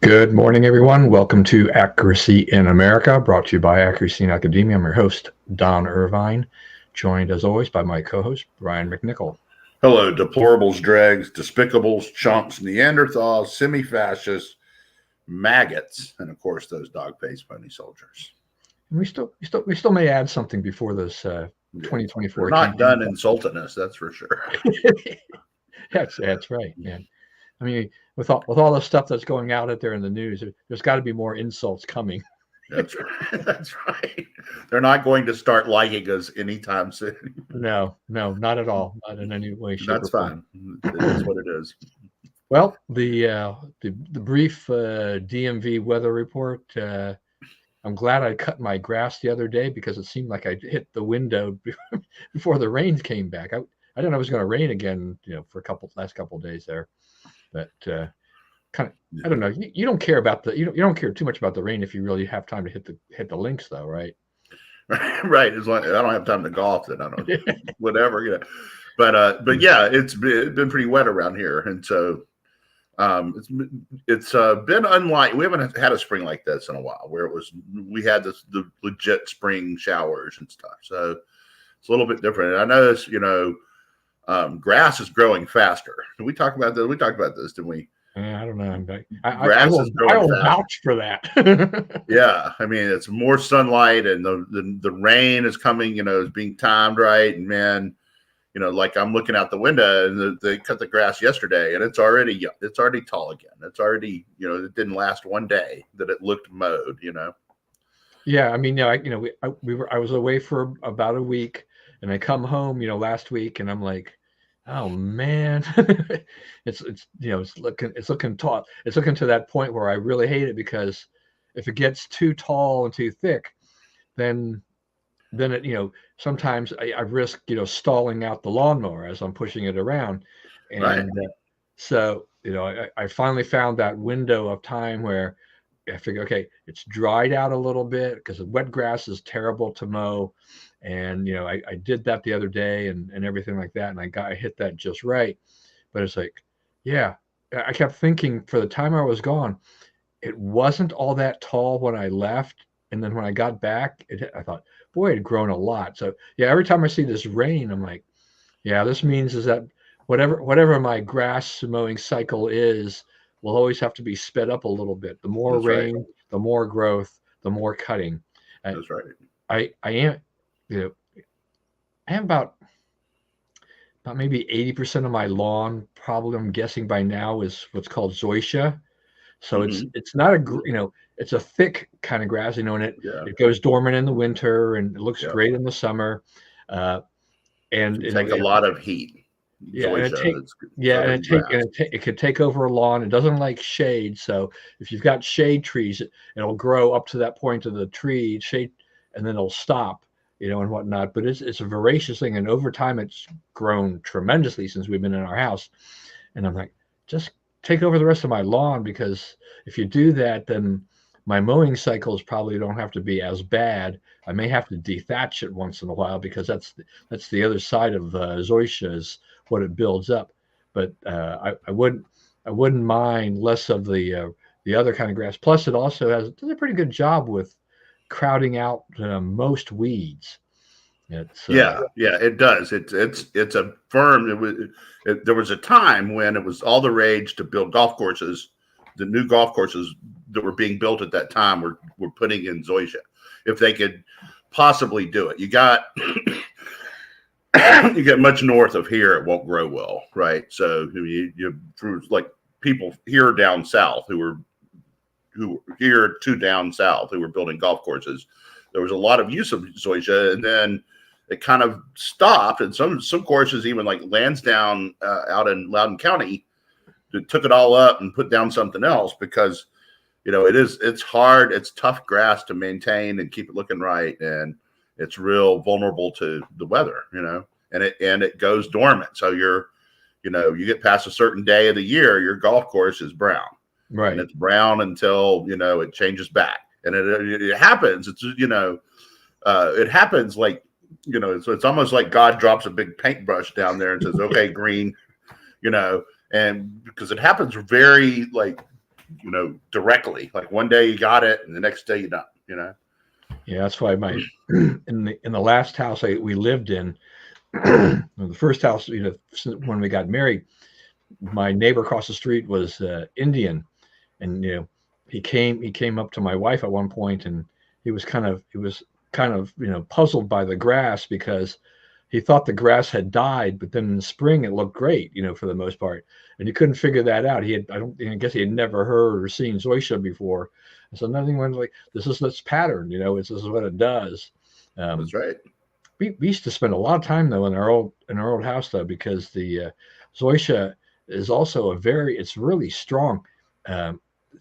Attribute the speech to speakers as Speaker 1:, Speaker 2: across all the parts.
Speaker 1: Good morning, everyone. Welcome to Accuracy in America, brought to you by Accuracy in Academia. I'm your host, Don Irvine, joined as always by my co-host, Brian McNichol.
Speaker 2: Hello, deplorables, dregs, despicables, chumps, Neanderthals, semi-fascists, maggots, and of course those dog-faced pony soldiers.
Speaker 1: And we still may add something before this 2024.
Speaker 2: We're not done insulting us, that's for sure.
Speaker 1: That's right, man. I mean, with all the stuff that's going out there in the news, there's got to be more insults coming.
Speaker 2: That's right. That's right. They're not going to start liking us anytime soon.
Speaker 1: No, not at all. Not in any way, shape,
Speaker 2: That's
Speaker 1: or form.
Speaker 2: fine. It is what it is.
Speaker 1: Well, the brief DMV weather report. I'm glad I cut my grass the other day because it seemed like I hit the window before the rain came back. I didn't know it was going to rain again, for last couple of days there. But kind of, I don't know. You don't care about you don't care too much about the rain if you really have time to hit the links, though, right?
Speaker 2: Right. As long as I don't have time to golf, then I don't. Whatever, But yeah, it's been pretty wet around here, and so it's been unlike. We haven't had a spring like this in a while, where we had the legit spring showers and stuff. So it's a little bit different. And I noticed, grass is growing faster. Did we talk about this? We talked about this, didn't we?
Speaker 1: I don't know. I will vouch for that.
Speaker 2: Yeah, I mean, it's more sunlight, and the rain is coming. It's being timed right, and man, like I'm looking out the window, and they cut the grass yesterday, and it's already tall again. It's already, it didn't last one day that it looked mowed.
Speaker 1: Yeah, I mean, I was away for about a week, and I come home, last week, and I'm like, oh man, it's looking tall. It's looking to that point where I really hate it, because if it gets too tall and too thick, then it, sometimes I risk, stalling out the lawnmower as I'm pushing it around. And
Speaker 2: right.
Speaker 1: So, I finally found that window of time where I figure, okay, it's dried out a little bit, because wet grass is terrible to mow. And, I did that the other day and everything like that. And I hit that just right. But it's like, yeah, I kept thinking for the time I was gone, it wasn't all that tall when I left. And then when I got back, I thought, boy, it had grown a lot. So yeah, every time I see this rain, I'm like, yeah, this means is that whatever my grass mowing cycle is, will always have to be sped up a little bit. The more rain, right, the more growth, the more cutting.
Speaker 2: That's right.
Speaker 1: I am, I have about maybe 80% of my lawn, probably, I'm guessing by now, is what's called zoysia. So it's not it's a thick kind of grass, and it goes dormant in the winter, and it looks great in the summer. And
Speaker 2: it takes a lot of heat.
Speaker 1: Yeah, it could take over a lawn. It doesn't like shade, so if you've got shade trees, it'll grow up to that point of the tree shade, and then it'll stop, and whatnot. But it's a voracious thing, and over time, it's grown tremendously since we've been in our house. And I'm like, just take over the rest of my lawn, because if you do that, then my mowing cycles probably don't have to be as bad. I may have to dethatch it once in a while, because that's the other side of zoysia, is what it builds up. But I wouldn't mind less of the other kind of grass. Plus, it also does a pretty good job with crowding out most weeds.
Speaker 2: Yeah, it does. It's a firm. There was a time when it was all the rage to build golf courses. The new golf courses that were being built at that time were putting in zoysia, if they could possibly do it. You got you get much north of here, it won't grow well, right? So you through like people here down south who were here to down south who were building golf courses, there was a lot of use of zoysia, and then it kind of stopped. And some courses, even like Lansdowne out in Loudoun County, took it all up and put down something else, because it's hard, it's tough grass to maintain and keep it looking right, and it's real vulnerable to the weather, and it goes dormant. So you get past a certain day of the year, your golf course is brown,
Speaker 1: right?
Speaker 2: And it's brown until it changes back, and it happens. It's it happens like so it's almost like God drops a big paintbrush down there and says, okay, green, and because it happens very directly. Like one day you got it, and the next day you don't.
Speaker 1: Yeah, that's why my in the last house we lived in, the first house, when we got married, my neighbor across the street was Indian, and he came up to my wife at one point, and he was kind of puzzled by the grass, because he thought the grass had died, but then in the spring it looked great, for the most part, and he couldn't figure that out. I guess he had never heard or seen Zoysia before, and so nothing went like this is this pattern, this is what it does.
Speaker 2: That's right.
Speaker 1: We used to spend a lot of time though in our old house though, because the Zoysia is also it's really strong,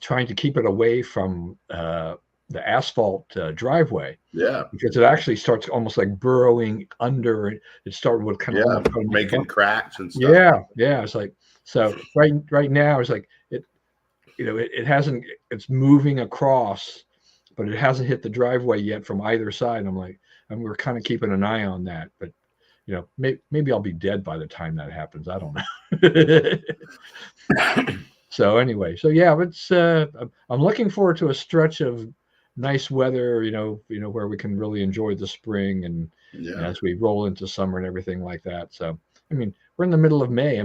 Speaker 1: trying to keep it away from the asphalt driveway.
Speaker 2: Yeah,
Speaker 1: because it actually starts almost like burrowing under. It started with kind of
Speaker 2: making cracks and stuff.
Speaker 1: Yeah. It's like, so right now it's like it hasn't. It's moving across, but it hasn't hit the driveway yet from either side. And we're kind of keeping an eye on that, but maybe I'll be dead by the time that happens. I don't know. So anyway, yeah, it's I'm looking forward to a stretch of nice weather, where we can really enjoy the spring and as we roll into summer and everything like that. So, we're in the middle of May.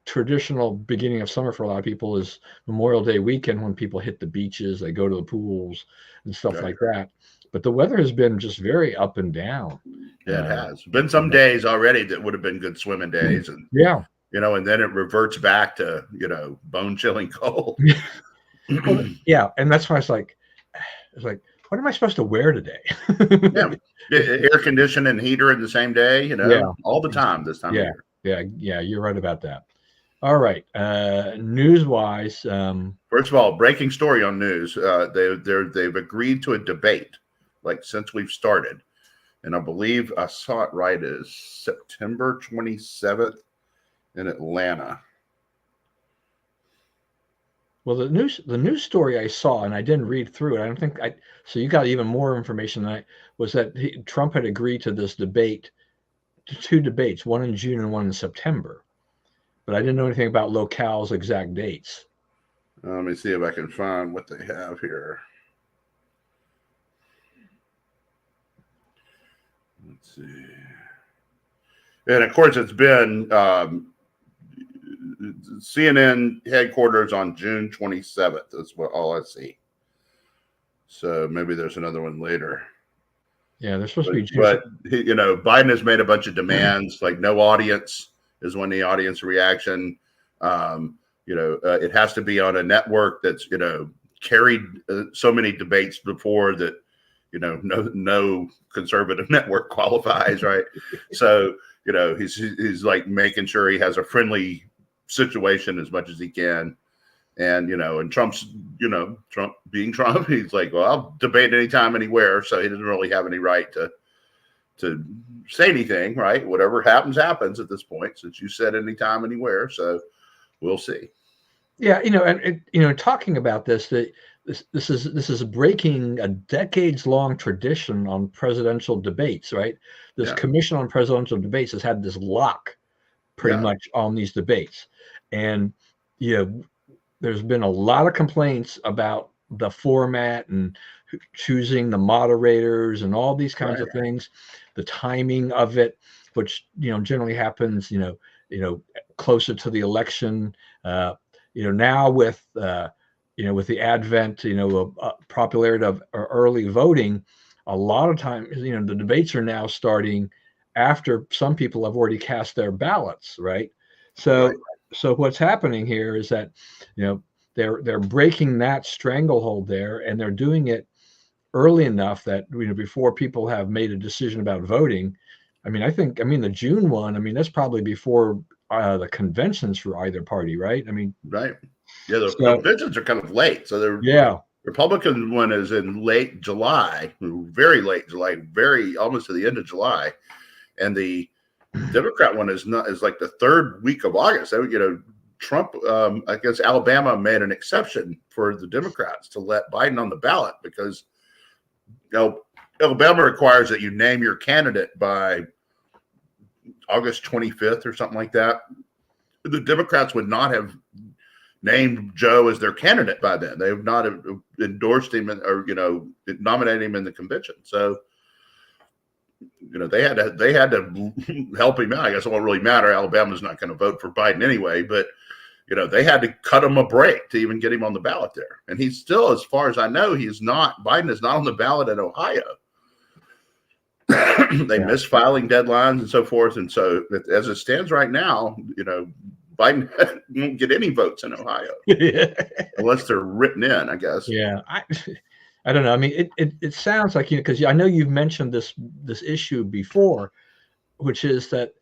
Speaker 1: Traditional beginning of summer for a lot of people is Memorial Day weekend, when people hit the beaches, they go to the pools and stuff like that. But the weather has been just very up and down.
Speaker 2: Yeah, it has been some days already that would have been good swimming days, and and then it reverts back to bone chilling cold.
Speaker 1: Well, yeah, and that's why it's like, what am I supposed to wear today?
Speaker 2: Air conditioning and heater in the same day, all the time this time of year.
Speaker 1: Yeah, you're right about that. All right, news-wise,
Speaker 2: first of all, breaking story on news. They've agreed to a debate, like since we've started, and I believe I saw it right as September 27th in Atlanta.
Speaker 1: Well, the news story I saw, and I didn't read through it. I don't think so you got even more information than was that Trump had agreed to this debate, to two debates, one in June and one in September. But I didn't know anything about locale's exact dates.
Speaker 2: Let me see if I can find what they have here. Let's see. And of course, it's been CNN headquarters on June 27th. That's what all I see. So maybe there's another one later.
Speaker 1: Yeah, there's supposed to be June.
Speaker 2: But Biden has made a bunch of demands, like no audience is one of the audience reaction. It has to be on a network that's carried so many debates before that no conservative network qualifies, right? So he's like making sure he has a friendly situation as much as he can, and Trump's Trump being Trump, he's like, well, I'll debate anytime, anywhere, so he doesn't really have any right to say anything, right? Whatever happens at this point, since you said anytime, anywhere. So we'll see.
Speaker 1: Yeah, and talking about this, that this is breaking a decades-long tradition on presidential debates, right? This Commission on Presidential Debates has had this lock pretty much on these debates, and there's been a lot of complaints about the format and choosing the moderators and all these kinds of things, the timing of it, which generally happens closer to the election. Now with the advent of popularity of early voting, a lot of times the debates are now starting after some people have already cast their ballots, right? So what's happening here is that they're breaking that stranglehold there, and they're doing it early enough that before people have made a decision about voting. The June one, that's probably before the conventions for either party, right?
Speaker 2: Right. Yeah, the conventions are kind of late. So the Republican one is in late July, very late July, very almost to the end of July, and the Democrat one is like the third week of August. So, Trump, I guess Alabama made an exception for the Democrats to let Biden on the ballot because Alabama requires that you name your candidate by August 25th or something like that. The Democrats would not have named Joe as their candidate by then. They have not endorsed him or nominated him in the convention. So they had to help him out. I guess it won't really matter. Alabama's not going to vote for Biden anyway, but they had to cut him a break to even get him on the ballot there. And he's still, as far as I know, Biden is not on the ballot in Ohio. They missed filing deadlines and so forth. And so as it stands right now, Biden won't get any votes in Ohio unless they're written in, I guess.
Speaker 1: Yeah. I don't know. I mean, it sounds like, because I know you've mentioned this issue before, which is that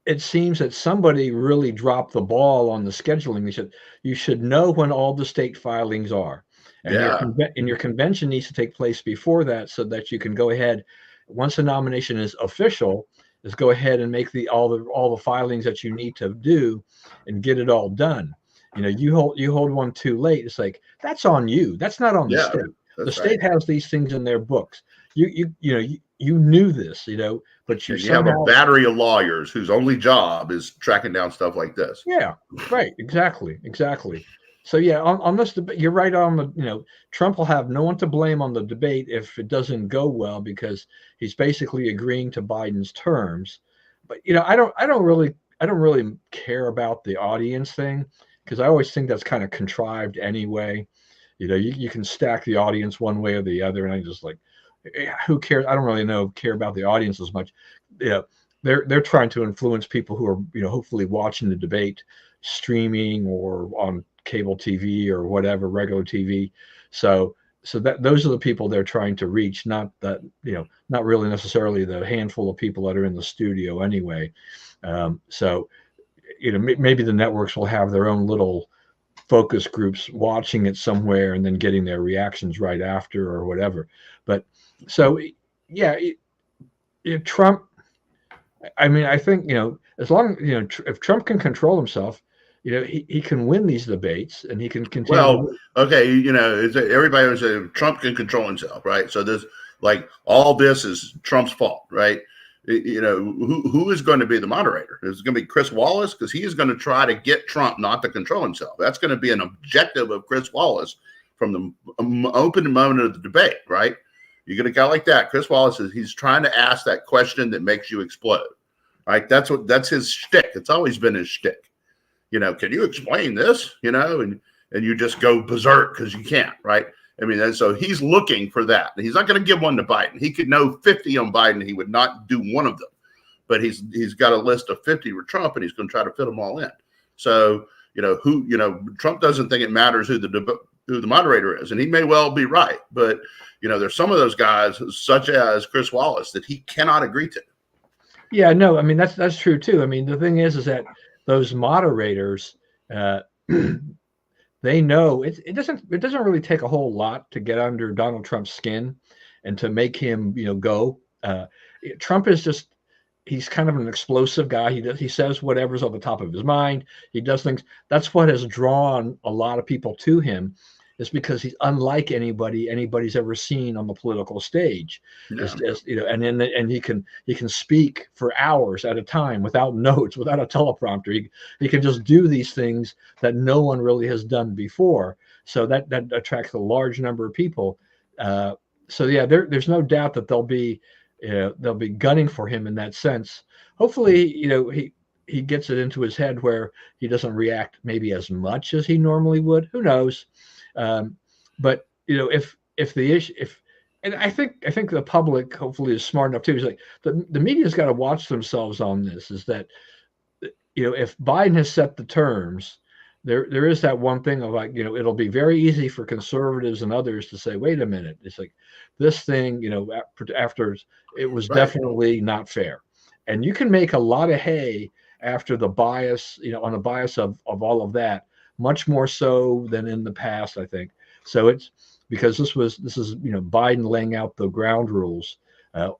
Speaker 1: it seems that somebody really dropped the ball on the scheduling. They said you should know when all the state filings are, and your convention needs to take place before that, so that you can go ahead once the nomination is official. Is go ahead and make all the filings that you need to do, and get it all done. You hold one too late. It's like, that's on you. That's not on the state. The state has these things in their books. You knew this, but you
Speaker 2: have a battery of lawyers whose only job is tracking down stuff like this.
Speaker 1: Yeah, right. Exactly. So yeah, on this debate, you're right on the, Trump will have no one to blame on the debate if it doesn't go well, because he's basically agreeing to Biden's terms. But, I don't really care about the audience thing, because I always think that's kind of contrived anyway. You can stack the audience one way or the other, and I just like, who cares? I don't really care about the audience as much. They're trying to influence people who are, hopefully watching the debate streaming or on cable TV or whatever, regular TV. So that those are the people they're trying to reach, not not really necessarily the handful of people that are in the studio anyway. So maybe the networks will have their own little focus groups watching it somewhere and then getting their reactions right after or whatever. But so, yeah, Trump, I mean, I think, as long, if Trump can control himself, he can win these debates, and he can continue.
Speaker 2: Well, okay, everybody would say Trump can control himself, right? So there's all this is Trump's fault, right? Who is going to be the moderator? Is it going to be Chris Wallace? Because he is going to try to get Trump not to control himself. That's going to be an objective of Chris Wallace from the opening moment of the debate, right? You get a guy like that, Chris Wallace, he's trying to ask that question that makes you explode, right? That's his shtick. It's always been his shtick. Can you explain this? And you just go berserk because you can't, right? I mean, and so he's looking for that. He's not going to give one to Biden. He could know 50 on Biden. He would not do one of them. But he's got a list of 50 with Trump, and he's going to try to fit them all in. So, Trump doesn't think it matters who the moderator is, and he may well be right. But, there's some of those guys, such as Chris Wallace, that he cannot agree to.
Speaker 1: Yeah, no, I mean, that's true too. I mean, the thing is that those moderators, they know it doesn't really take a whole lot to get under Donald Trump's skin and to make him, go. Trump is just, he's kind of an explosive guy. He says whatever's on the top of his mind. He does things. That's what has drawn a lot of people to him, is because he's unlike anybody's ever seen on the political stage. No. And he can speak for hours at a time without notes, without a teleprompter. He can just do these things that no one really has done before. So that attracts a large number of people. So yeah, there's no doubt that they'll be gunning for him in that sense. Hopefully, he gets it into his head where he doesn't react maybe as much as he normally would. Who knows? But if the issue, and I think the public hopefully is smart enough too. Is like the media's got to watch themselves on this. Is that if Biden has set the terms, there is that one thing of it'll be very easy for conservatives and others to say, wait a minute, it's like this thing, after it was definitely not fair, and you can make a lot of hay after the bias, on the bias of all of that. Much more so than in the past, I think. So it's because this is Biden laying out the ground rules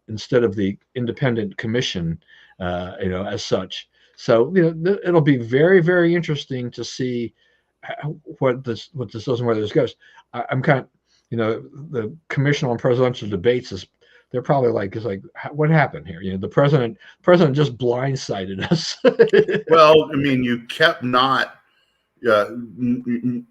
Speaker 1: instead of the independent commission, as such. So it'll be very, very interesting to see what this does and where this goes. I'm kind of, the Commission on Presidential Debates they're probably what happened here? The president just blindsided us.
Speaker 2: Well, I mean, you kept not you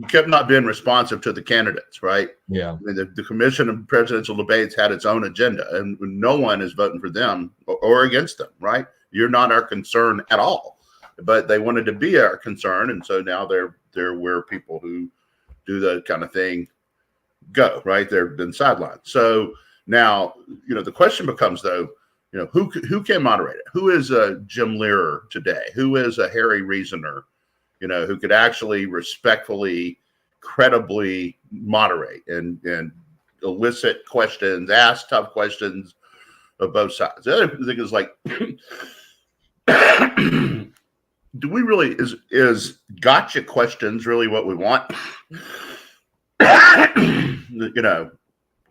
Speaker 2: kept not being responsive to the candidates, right?
Speaker 1: Yeah.
Speaker 2: I mean, the Commission of Presidential Debates had its own agenda, and no one is voting for them or against them, right? You're not our concern at all, but they wanted to be our concern, and so now they're where people who do that kind of thing go, right? They've been sidelined. So now, the question becomes, though, who can moderate it? Who is a Jim Learer today? Who is a Harry Reasoner? Who could actually respectfully, credibly moderate and elicit questions, ask tough questions of both sides. The other thing is, like, do we really, is gotcha questions really what we want?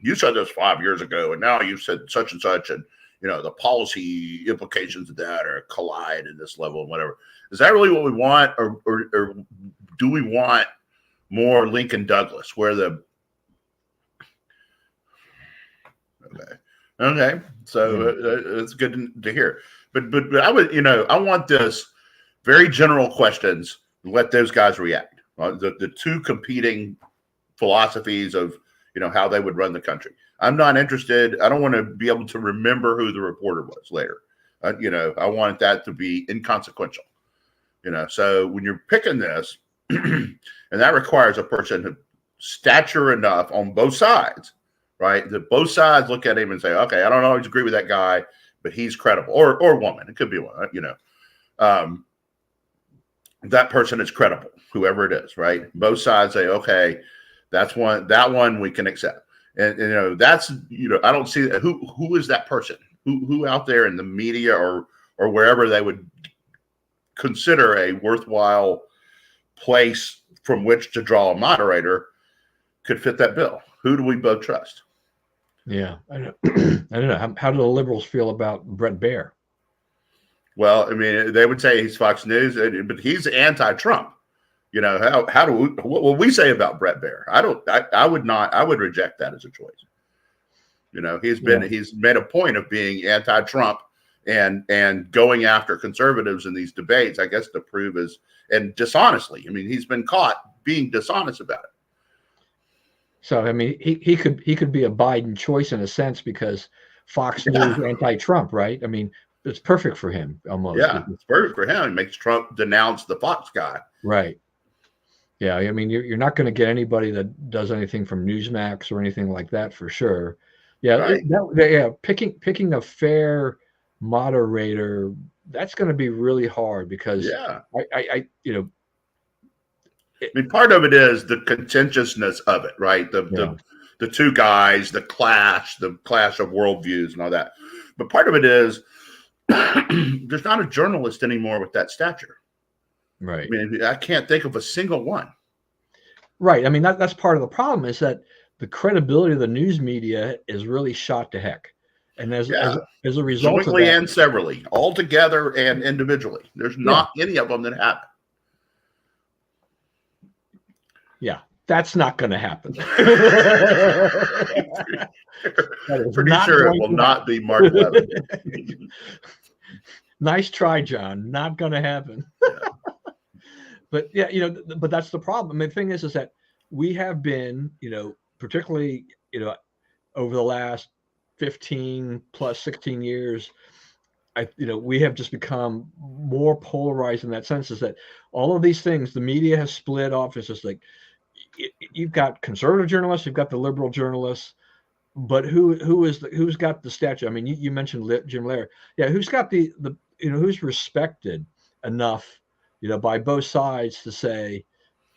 Speaker 2: You said this 5 years ago, and now you said such and such, and the policy implications of that are collide at this level and whatever. Is that really what we want, or do we want more Lincoln Douglas, where okay, so it's good to hear. But I would, I want this very general questions. Let those guys react. The two competing philosophies of how they would run the country. I'm not interested. I don't want to be able to remember who the reporter was later. I want that to be inconsequential. So when you're picking this, and that requires a person of stature enough on both sides, right? That both sides look at him and say, okay, I don't always agree with that guy, but he's credible, or woman. It could be one, that person is credible, whoever it is, right? Both sides say, okay, that one we can accept. And that's, I don't see that. Who is that person? Who out there in the media or wherever they would consider a worthwhile place from which to draw a moderator could fit that bill? Who do we both trust?
Speaker 1: Yeah, I don't know. How do the liberals feel about Bret Baier?
Speaker 2: Well, I mean, they would say he's Fox News, but he's anti-Trump. What will we say about Bret Baier? I would reject that as a choice. He's made a point of being anti-Trump and going after conservatives in these debates, I guess, to prove and dishonestly. I mean, he's been caught being dishonest about it.
Speaker 1: So, I mean, he could be a Biden choice in a sense because Fox News anti-Trump, right? I mean, it's perfect for him almost.
Speaker 2: Yeah, it's perfect for him. It makes Trump denounce the Fox guy.
Speaker 1: Right. Yeah, I mean, you're not going to get anybody that does anything from Newsmax or anything like that for sure. Yeah, right. Picking a fair moderator, that's going to be really hard because I
Speaker 2: mean, part of it is the contentiousness of it, right? The two guys, the clash of worldviews and all that. But part of it is there's not a journalist anymore with that stature.
Speaker 1: Right.
Speaker 2: I mean, I can't think of a single one.
Speaker 1: Right. I mean, that's part of the problem is that the credibility of the news media is really shot to heck. And as a result
Speaker 2: jointly
Speaker 1: of that,
Speaker 2: and severally, all together and individually, there's not any of them that happen.
Speaker 1: Yeah, that's not going to happen.
Speaker 2: Pretty sure it will not be Mark Levin.
Speaker 1: Nice try, John. Not going to happen. But but that's the problem. I mean, the thing is that we have been, particularly, over the last 15 plus 16 years, we have just become more polarized in that sense. Is that all of these things, the media has split off. It's just like you've got conservative journalists, you've got the liberal journalists, but who's got the stature? I mean, you mentioned Jim Learer. Yeah, who's got the who's respected enough, by both sides to say,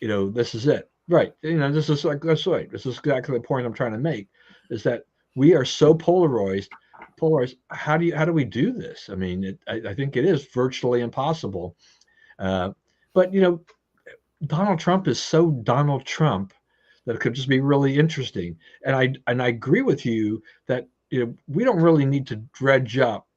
Speaker 1: this is it. Right. This is that's right. This is exactly the point I'm trying to make, is that we are so polarized. How do we do this? I mean, I think it is virtually impossible. But Donald Trump is so Donald Trump that it could just be really interesting. And I agree with you that we don't really need to dredge up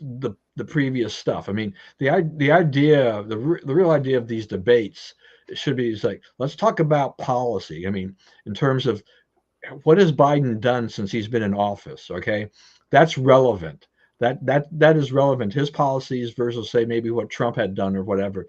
Speaker 1: the previous stuff. I mean, the idea, the real idea of these debates should be like, let's talk about policy. I mean, in terms of what has Biden done since he's been in office? Okay, that's relevant. That is relevant. His policies versus say maybe what Trump had done or whatever.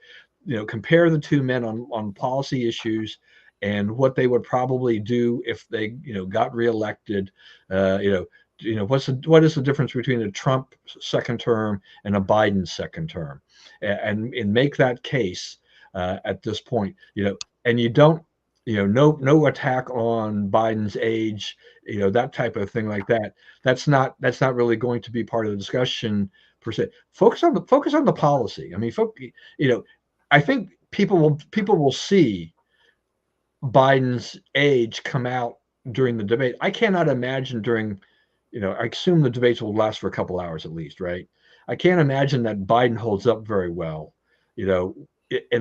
Speaker 1: compare the two men on policy issues and what they would probably do if they got reelected. What is the difference between a Trump second term and a Biden second term, and make that case at this point. And you don't, no attack on Biden's age, that type of thing like that. That's not really going to be part of the discussion per se. Focus on the policy. I mean, I think people will see Biden's age come out during the debate. I cannot imagine during, I assume the debates will last for a couple hours at least, right? I can't imagine that Biden holds up very well, in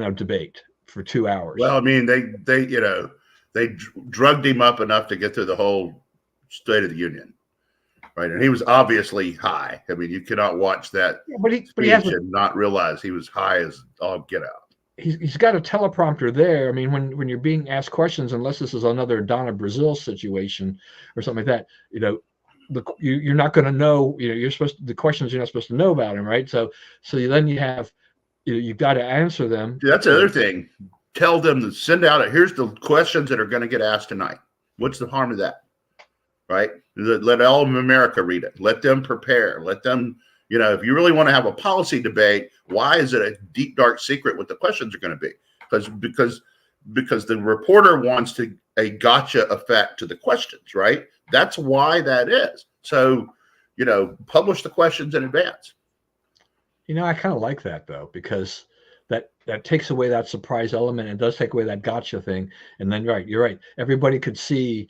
Speaker 1: a debate for 2 hours.
Speaker 2: Well, I mean, they drugged him up enough to get through the whole State of the Union, right? And he was obviously high. I mean, you cannot watch that speech and not realize he was high as all get out.
Speaker 1: He's got a teleprompter there. I mean, when you're being asked questions, unless this is another Donna Brazil situation or something like that, you're not going to know. The questions you're not supposed to know about him, right? So then you have, you've got to answer them.
Speaker 2: That's the other thing. Tell them to send out here's the questions that are going to get asked tonight. What's the harm of that, right? Let all of America read it. Let them prepare. Let them. If you really want to have a policy debate, why is it a deep, dark secret what the questions are going to be? Because the reporter wants a gotcha effect to the questions, right? That's why that is. So, publish the questions in advance.
Speaker 1: I kind of like that though, because that takes away that surprise element and does take away that gotcha thing. And then, you're right. Everybody could see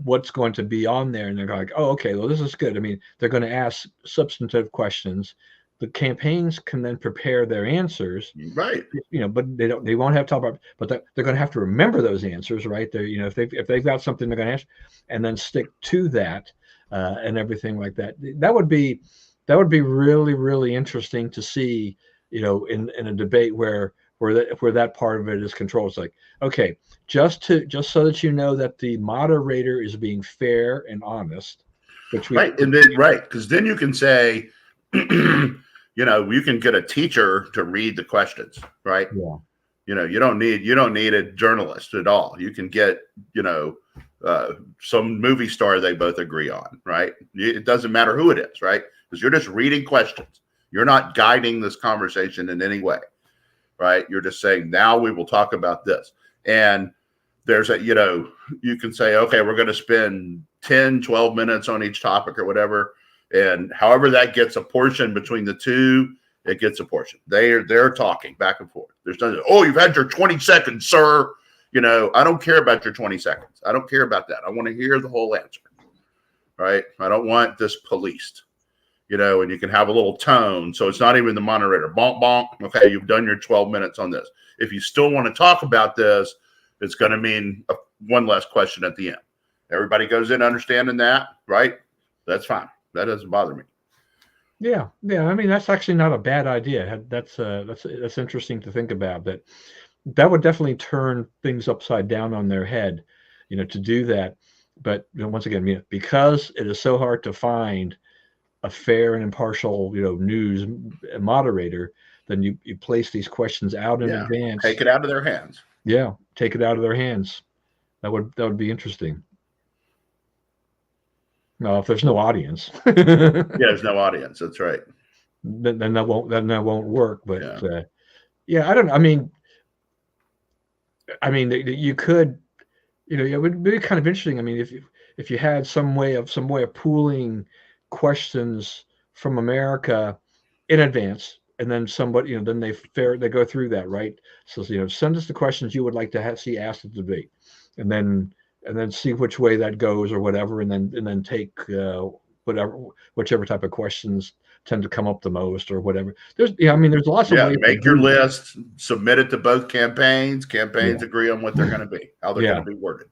Speaker 1: what's going to be on there, and they're like, oh, okay, well, this is good. I mean, they're going to ask substantive questions. The campaigns can then prepare their answers,
Speaker 2: right?
Speaker 1: But they won't have to talk about, but they're going to have to remember those answers, right? They're, if they've got something they're going to ask, and then stick to that, and everything like that. That would be really, really interesting to see, in a debate where that part of it is controlled. It's like, okay, just so that that the moderator is being fair and honest.
Speaker 2: Right. And then, because then you can say, you can get a teacher to read the questions, right?
Speaker 1: Yeah.
Speaker 2: You don't need a journalist at all. You can get, some movie star they both agree on, right? It doesn't matter who it is, right? Because you're just reading questions. You're not guiding this conversation in any way, right? You're just saying, now we will talk about this. And there's you can say, okay, we're going to spend 10, 12 minutes on each topic or whatever. And however that gets a portion between the two, it gets a portion. They're talking back and forth. There's nothing, oh, you've had your 20 seconds, sir. I don't care about your 20 seconds. I don't care about that. I want to hear the whole answer, right? I don't want this policed, and you can have a little tone. So it's not even the moderator. Bonk, bonk. Okay, you've done your 12 minutes on this. If you still want to talk about this, it's going to mean one less question at the end. Everybody goes in understanding that, right? That's fine. That doesn't bother me.
Speaker 1: Yeah. I mean, that's actually not a bad idea. That's interesting to think about. That would definitely turn things upside down on their head, to do that. But once again, because it is so hard to find a fair and impartial, news moderator, then you place these questions out in advance.
Speaker 2: Take it out of their hands.
Speaker 1: Yeah, take it out of their hands. That would be interesting. No, if there's no audience.
Speaker 2: There's no audience. That's right.
Speaker 1: Then that won't work. But I don't know. I mean, you could, it would be kind of interesting. I mean, if you had some way of pooling questions from America in advance, and then somebody, then they go through that, right? So, send us the questions you would like to see asked at the debate, and then see which way that goes or whatever, and then take whichever type of questions tend to come up the most or whatever. There's lots of ways.
Speaker 2: Make your list, submit it to both campaigns. Campaigns agree on what they're going to be, how they're going to be worded.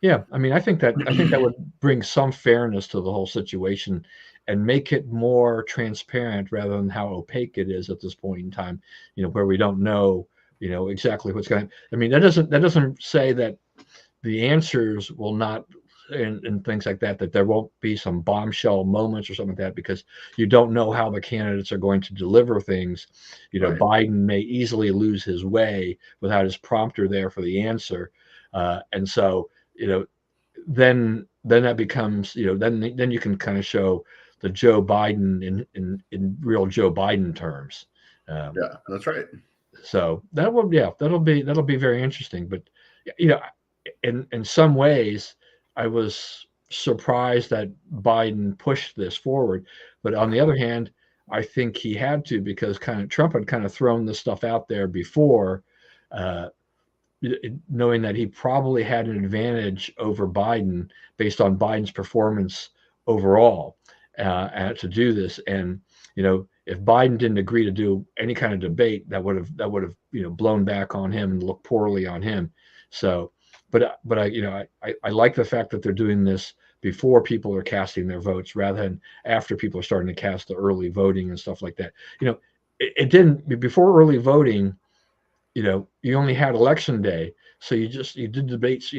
Speaker 1: Yeah, I think that would bring some fairness to the whole situation and make it more transparent rather than how opaque it is at this point in time. Where we don't know, exactly what's going to. I mean, that doesn't say that the answers will not and things like that, that there won't be some bombshell moments or something like that, because you don't know how the candidates are going to deliver things.
Speaker 2: Right.
Speaker 1: Biden may easily lose his way without his prompter there for the answer. And so, then that becomes, then you can kind of show the Joe Biden in real Joe Biden terms. Um,
Speaker 2: Yeah, that's right.
Speaker 1: so that'll be very interesting. But you know, in some ways, I was surprised that Biden pushed this forward. But on the other hand, I think he had to, because kind of Trump had kind of thrown this stuff out there before, uh, knowing that he probably had an advantage over Biden based on Biden's performance overall, to do this. And if Biden didn't agree to do any kind of debate, that would have blown back on him and looked poorly on him. So, but I like the fact that they're doing this before people are casting their votes, rather than after people are starting to cast the early voting and stuff like that. It didn't before early voting. You only had election day, so you did debates,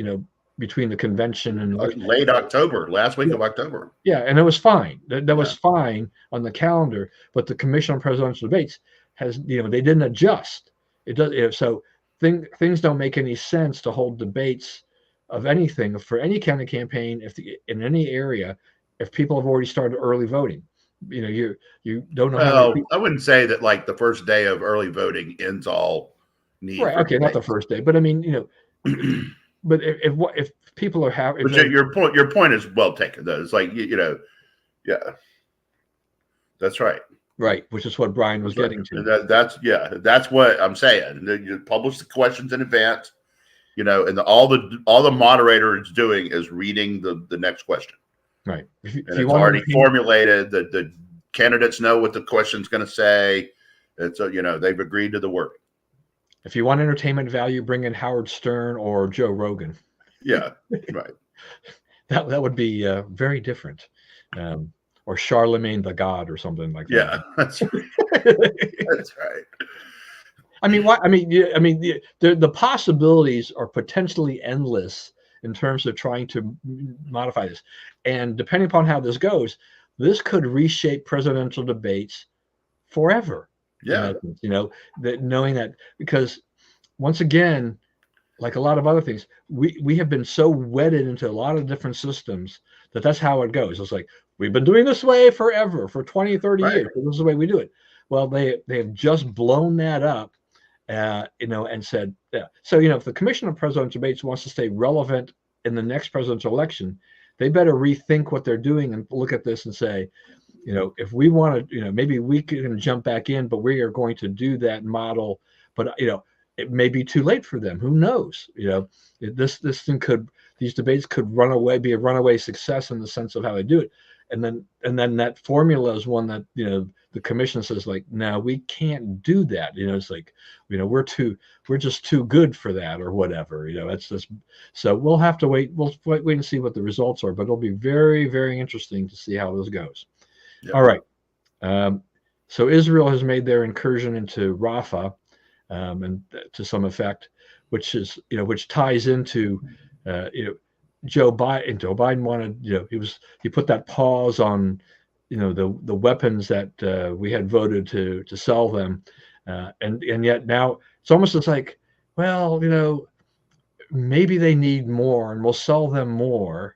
Speaker 1: between the convention and
Speaker 2: Late October, last week
Speaker 1: yeah,
Speaker 2: of October.
Speaker 1: yeah, and it was fine. That
Speaker 2: Yeah.
Speaker 1: was fine on the calendar, but the Commission on Presidential Debates has, they didn't adjust. It does, so things don't make any sense to hold debates of anything for any kind of campaign in any area if people have already started early voting. You don't know how many
Speaker 2: Well,
Speaker 1: people.
Speaker 2: I wouldn't say that like the first day of early voting ends all need
Speaker 1: Right?
Speaker 2: for
Speaker 1: Okay, not the
Speaker 2: debates.
Speaker 1: first day, but I mean, but if people are having, if
Speaker 2: But
Speaker 1: they
Speaker 2: your point is well taken. Though it's like yeah, that's right.
Speaker 1: right, which is what Brian was
Speaker 2: That's right.
Speaker 1: getting to.
Speaker 2: That's what I'm saying. You publish the questions in advance, and all the moderator is doing is reading the next question,
Speaker 1: Right. If
Speaker 2: and
Speaker 1: you
Speaker 2: it's
Speaker 1: want
Speaker 2: already
Speaker 1: entertainment,
Speaker 2: formulated. The candidates know what the question's going to say. It's they've agreed to the wording.
Speaker 1: if you want entertainment value, bring in Howard Stern or Joe Rogan.
Speaker 2: Yeah, right.
Speaker 1: That would be very different. Or Charlemagne the God or something like that.
Speaker 2: Yeah, that's right. That's right.
Speaker 1: I mean, why? I mean, yeah, I mean, the possibilities are potentially endless in terms of trying to modify this. And depending upon how this goes, this could reshape presidential debates forever. In
Speaker 2: Yeah,
Speaker 1: essence, that knowing that, because once again, like a lot of other things, we have been so wedded into a lot of different systems that's how it goes. It's like, we've been doing this way forever, for 20, 30
Speaker 2: right.
Speaker 1: years. This is the way we do it. Well, they have just blown that up, and said, yeah. So, if the Commission on Presidential Debates wants to stay relevant in the next presidential election, they better rethink what they're doing and look at this and say, if we want to, maybe we can jump back in, but we are going to do that model. But, it may be too late for them. Who knows? This these debates could be a runaway success in the sense of how they do it. And then that formula is one that, the commission says, like, no, we can't do that. It's like, we're just too good for that, or whatever. So we'll have to wait. We'll wait and see what the results are, but it'll be very, very interesting to see how this goes.
Speaker 2: Yeah.
Speaker 1: All right. So Israel has made their incursion into Raffah, and to some effect, which ties into, Joe Biden. Joe Biden wanted, he put that pause on, the weapons that we had voted to sell them, and yet now it's like, well, maybe they need more, and we'll sell them more.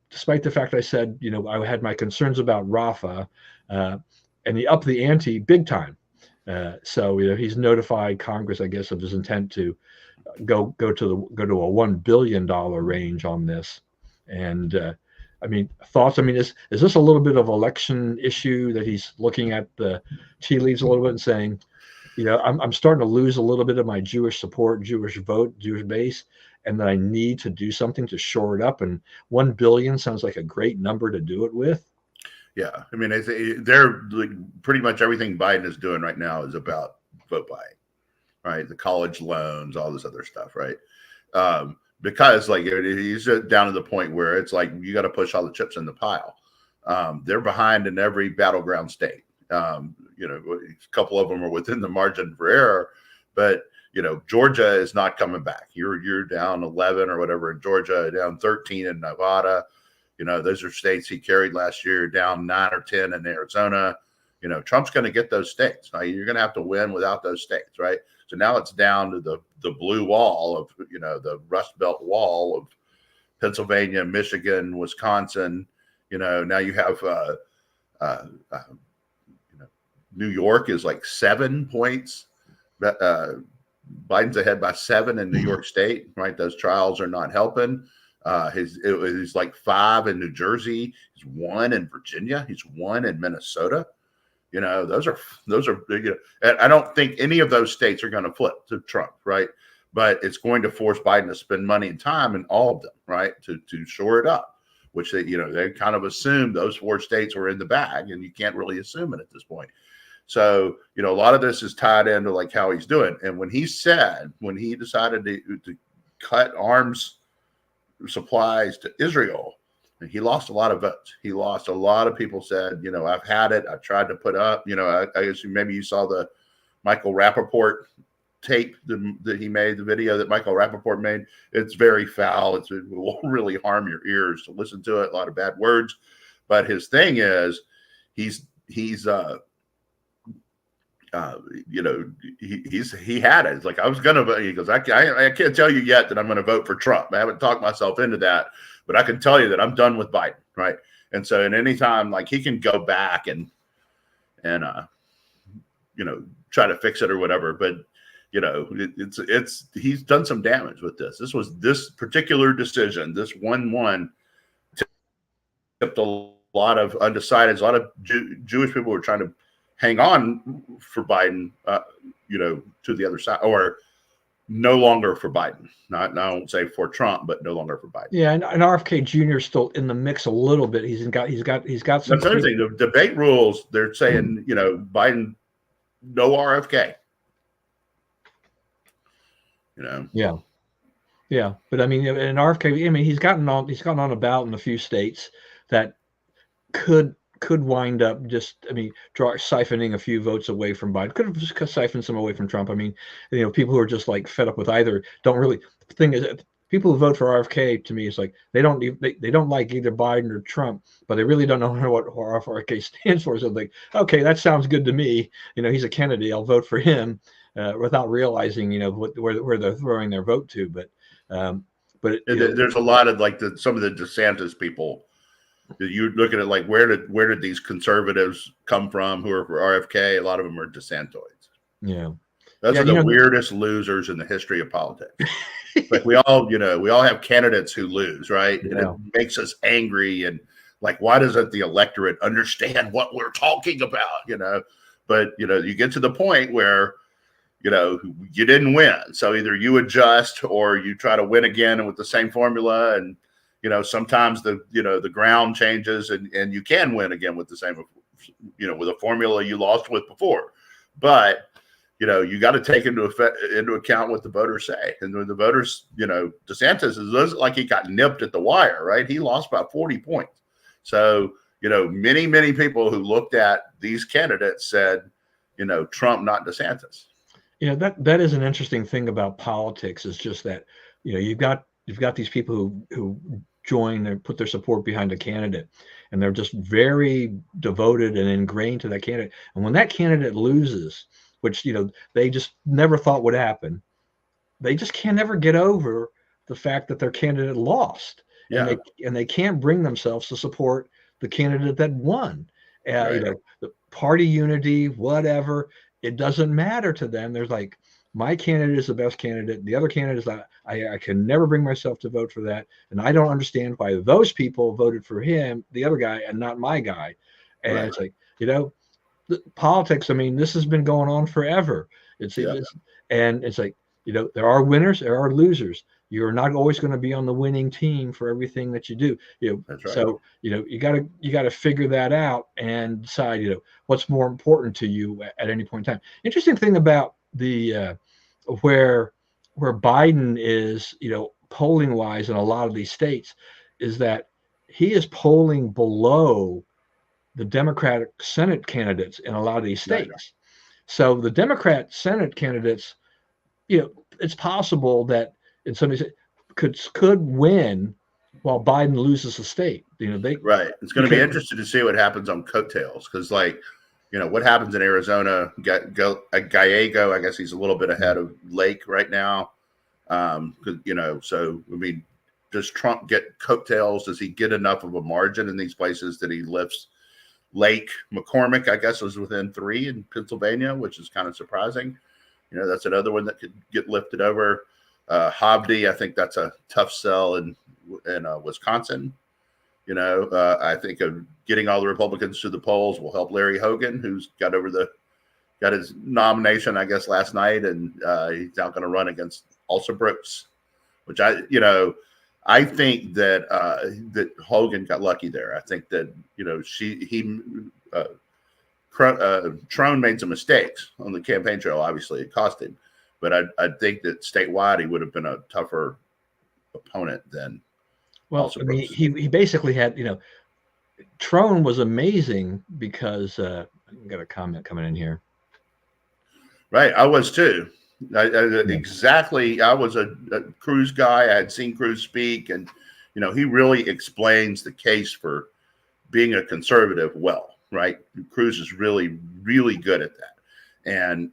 Speaker 1: Despite the fact I said, I had my concerns about Raffah, and he upped the ante big time. So he's notified Congress, I guess, of his intent to go to a $1 billion range on this. And I mean, thoughts. I mean, is this a little bit of election issue that he's looking at the tea leaves a little bit and saying, I'm starting to lose a little bit of my Jewish support, Jewish vote, Jewish base, and that I need to do something to shore it up. And 1 billion sounds like a great number to do it with.
Speaker 2: Yeah, I mean, they're like, pretty much everything Biden is doing right now is about vote buying, right? The college loans, all this other stuff, right? Because like he's down to the point where it's like you got to push all the chips in the pile. They're behind in every battleground state. A couple of them are within the margin for error, but Georgia is not coming back. You're down 11 or whatever in Georgia, down 13 in Nevada. Those are states he carried last year, down 9 or 10 in Arizona. Trump's going to get those states. Now, you're going to have to win without those states, right? So now it's down to the blue wall of, the Rust Belt wall of Pennsylvania, Michigan, Wisconsin. Now you have New York is like 7 points. Biden's ahead by 7 in New York State, right? Those trials are not helping. He's like 5 in New Jersey. He's 1 in Virginia. He's 1 in Minnesota. Those are big. And I don't think any of those states are going to flip to Trump, right? But it's going to force Biden to spend money and time in all of them, right, to shore it up, which they kind of assumed those 4 states were in the bag, and you can't really assume it at this point. So, a lot of this is tied into like how he's doing. And when he decided to cut arms supplies to Israel, and he lost a lot of votes. He lost a lot of people said, I've had it. I tried to put up, I guess maybe you saw the Michael Rappaport tape that he made, the video that Michael Rappaport made. It's very foul. It will really harm your ears to listen to it. A lot of bad words. But his thing is he had it. It's like, I was going to vote. He goes, I can't tell you yet that I'm going to vote for Trump. I haven't talked myself into that, but I can tell you that I'm done with Biden. Right. And so at any time, like, he can go back and try to fix it or whatever. But, he's done some damage with this. This particular decision, this 1-1 tipped a lot of undecideds, a lot of Jewish people were trying to hang on for Biden, to the other side, or no longer for Biden. I won't say for Trump, but no longer for Biden.
Speaker 1: Yeah, and RFK Jr. is still in the mix a little bit. He's got some.
Speaker 2: That's everything. The debate rules, they're saying, Biden, no RFK.
Speaker 1: Yeah. But I mean, in RFK, he's gotten on a ballot in a few states that could wind up siphoning a few votes away from Biden. Could have just siphoned some away from Trump. People who are just like fed up with either don't really. The thing is, people who vote for RFK, to me, is like they don't like either Biden or Trump, but they really don't know what RFK stands for. So like, okay, that sounds good to me. He's a Kennedy. I'll vote for him, without realizing where they're throwing their vote to. But
Speaker 2: there's a lot of like some of the DeSantis people. You're looking at like where did these conservatives come from who are for RFK? A lot of them are DeSantoids.
Speaker 1: Yeah,
Speaker 2: those are the weirdest losers in the history of politics. Like we all have candidates who lose, right? And it makes us angry and like, why doesn't the electorate understand what we're talking about? But you get to the point where you didn't win, so either you adjust or you try to win again with the same formula and. Sometimes the ground changes and you can win again with the same, with a formula you lost with before. But, you got to take into account what the voters say. And when the voters, DeSantis is like he got nipped at the wire, right? He lost by 40 points. So, many, many people who looked at these candidates said, Trump, not DeSantis.
Speaker 1: That is an interesting thing about politics is just that, you've got these people who join and put their support behind a candidate, and they're just very devoted and ingrained to that candidate. And when that candidate loses, which they just never thought would happen, they just can never get over the fact that their candidate lost.
Speaker 2: Yeah.
Speaker 1: And they can't bring themselves to support the candidate that won.
Speaker 2: Right.
Speaker 1: The party unity, whatever, it doesn't matter to them. There's like, my candidate is the best candidate. The other candidate is not. I can never bring myself to vote for that. And I don't understand why those people voted for him, the other guy, and not my guy. And It's like, politics, this has been going on forever. It's like, there are winners, there are losers. You're not always going to be on the winning team for everything that you do.
Speaker 2: That's right.
Speaker 1: So, you gotta figure that out and decide, what's more important to you at any point in time. Interesting thing about the where Biden is, polling wise in a lot of these states is that he is polling below the Democratic Senate candidates in a lot of these states. So the Democrat Senate candidates it's possible that in some ways could win while Biden loses the state. They
Speaker 2: Right. It's going to be
Speaker 1: because
Speaker 2: interesting to see what happens on coattails because, like, what happens in Arizona. Gallego, I guess he's a little bit ahead of Lake right now. So I mean, does Trump get coattails? Does he get enough of a margin in these places that he lifts? Lake McCormick, I guess, was within 3 in Pennsylvania, which is kind of surprising. That's another one that could get lifted over. Hobby, I think that's a tough sell in Wisconsin. I think of getting all the Republicans to the polls will help Larry Hogan, who's got his nomination, I guess, last night, and he's now going to run against Brooks, which I think that that Hogan got lucky there. I think that Trone made some mistakes on the campaign trail. Obviously, it cost him, but I think that statewide he would have been a tougher opponent than.
Speaker 1: Well, I mean, he basically had, Trone was amazing because I got a comment coming in here.
Speaker 2: Right, I was too. Exactly. I was a Cruz guy. I had seen Cruz speak, and he really explains the case for being a conservative well. Right, Cruz is really, really good at that, and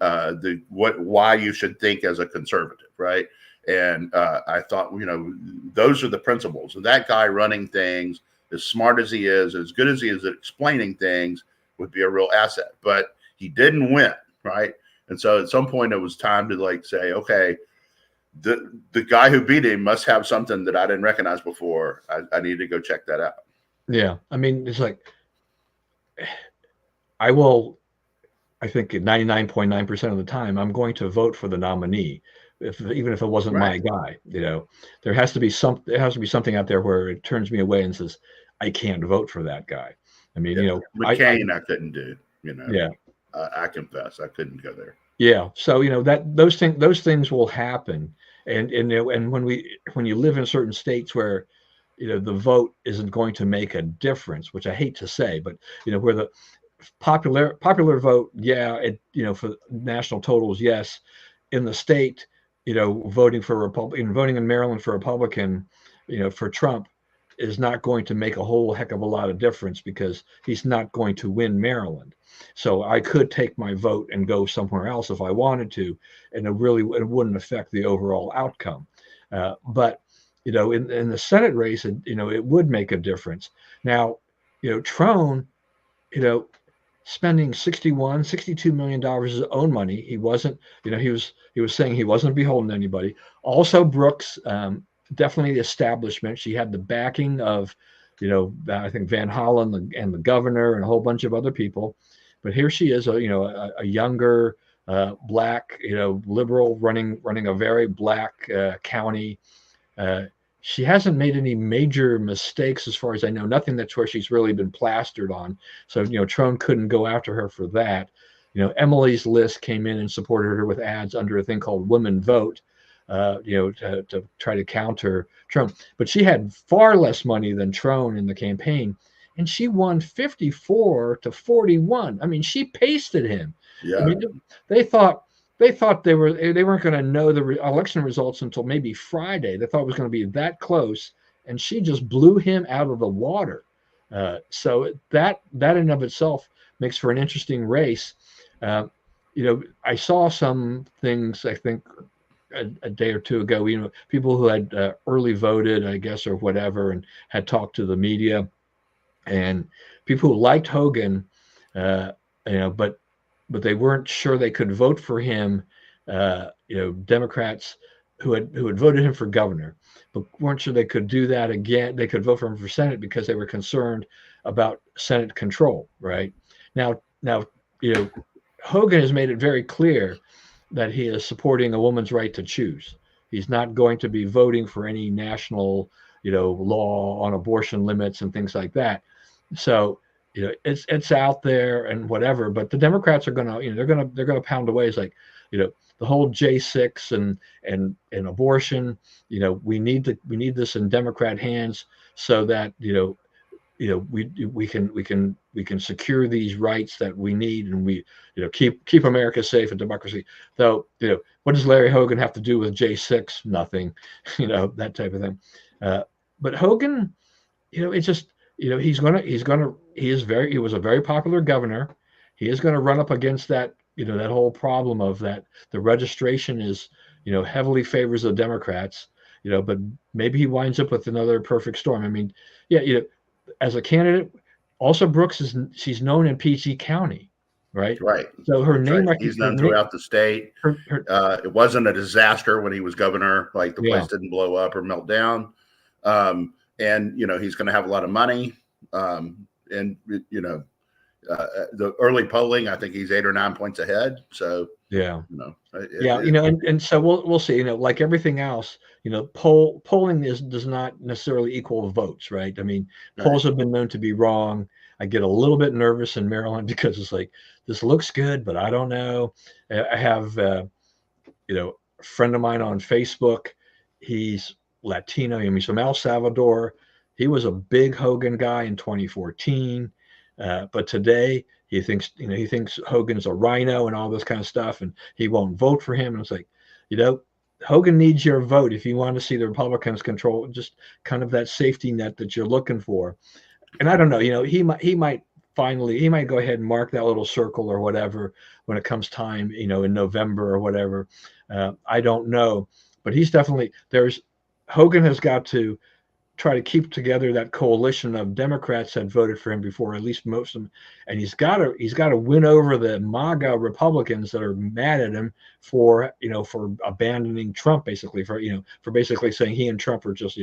Speaker 2: why you should think as a conservative, right? And I thought, those are the principles. And that guy running things, as smart as he is, as good as he is at explaining things, would be a real asset. But he didn't win, right? And so at some point it was time to say, okay, the guy who beat him must have something that I didn't recognize before. I need to go check that out.
Speaker 1: Yeah, I mean, it's like I think 99.9% of the time, I'm going to vote for the nominee, even if it wasn't my guy. There has to be something out there where it turns me away and says, I can't vote for that guy. I mean,
Speaker 2: McCain, I couldn't do.
Speaker 1: Yeah,
Speaker 2: I confess, I couldn't go there.
Speaker 1: Yeah, so that those things will happen, and when you live in certain states where the vote isn't going to make a difference, which I hate to say, but where the popular vote, yeah, for national totals, yes, in the state, voting for Republican, voting in Maryland for Republican, for Trump is not going to make a whole heck of a lot of difference because he's not going to win Maryland. So I could take my vote and go somewhere else if I wanted to, and it wouldn't affect the overall outcome. But in the Senate race, it would make a difference. Now, Trone, spending $62 million of his own money. He wasn't, he was saying he wasn't beholden to anybody. Also, Brooks, definitely the establishment. She had the backing of, I think Van Hollen and the governor and a whole bunch of other people. But here she is, a younger black, liberal running a very black county. She hasn't made any major mistakes as far as I know. Nothing that's where she's really been plastered on. So, Trone couldn't go after her for that. Emily's List came in and supported her with ads under a thing called Women Vote, to try to counter Trone. But she had far less money than Trone in the campaign, and she won 54-41. I mean, she pasted him.
Speaker 2: Yeah.
Speaker 1: I mean, they thought they weren't going to know the election results until maybe Friday. They thought it was going to be that close, and she just blew him out of the water. So that in and of itself makes for an interesting race. I saw some things, I think a day or two ago, people who had early voted, I guess, or whatever, and had talked to the media, and people who liked Hogan, but they weren't sure they could vote for him. Democrats who had voted him for governor, but weren't sure they could do that again. They could vote for him for Senate because they were concerned about Senate control. Right now, Hogan has made it very clear that he is supporting a woman's right to choose. He's not going to be voting for any national, law on abortion limits and things like that. So, it's out there and whatever, but the Democrats are gonna, they're gonna pound away. It's like, the whole J6 and abortion. We need this in Democrat hands so that we can secure these rights that we need, and we keep America safe and democracy. Though what does Larry Hogan have to do with J6? Nothing, that type of thing. But Hogan, it's just he was a very popular governor. He is going to run up against that that whole problem of that the registration is heavily favors the Democrats. But maybe he winds up with another perfect storm. I mean, yeah, as a candidate, also Brooks she's known in PG County, right?
Speaker 2: Right.
Speaker 1: So her
Speaker 2: That's
Speaker 1: name,
Speaker 2: right. He's known throughout the state. It wasn't a disaster when he was governor. Like the place didn't blow up or melt down. And he's going to have a lot of money. And the early polling, I think he's 8 or 9 points ahead. So
Speaker 1: and so we'll see. Like everything else, polling does not necessarily equal votes, right? I mean, polls have been known to be wrong. I get a little bit nervous in Maryland because it's like, this looks good, but I don't know. I have a friend of mine on Facebook. He's Latino. He's from El Salvador. He was a big Hogan guy in 2014, but today he thinks Hogan's a rhino and all this kind of stuff, and he won't vote for him. And it's like, Hogan needs your vote if you want to see the Republicans control just kind of that safety net that you're looking for. And I don't know, he might go ahead and mark that little circle or whatever when it comes time, in November or whatever. I don't know, but Hogan has got to try to keep together that coalition of Democrats that voted for him before, at least most of them, and he's got to win over the MAGA Republicans that are mad at him for abandoning Trump, basically for basically saying he and Trump are just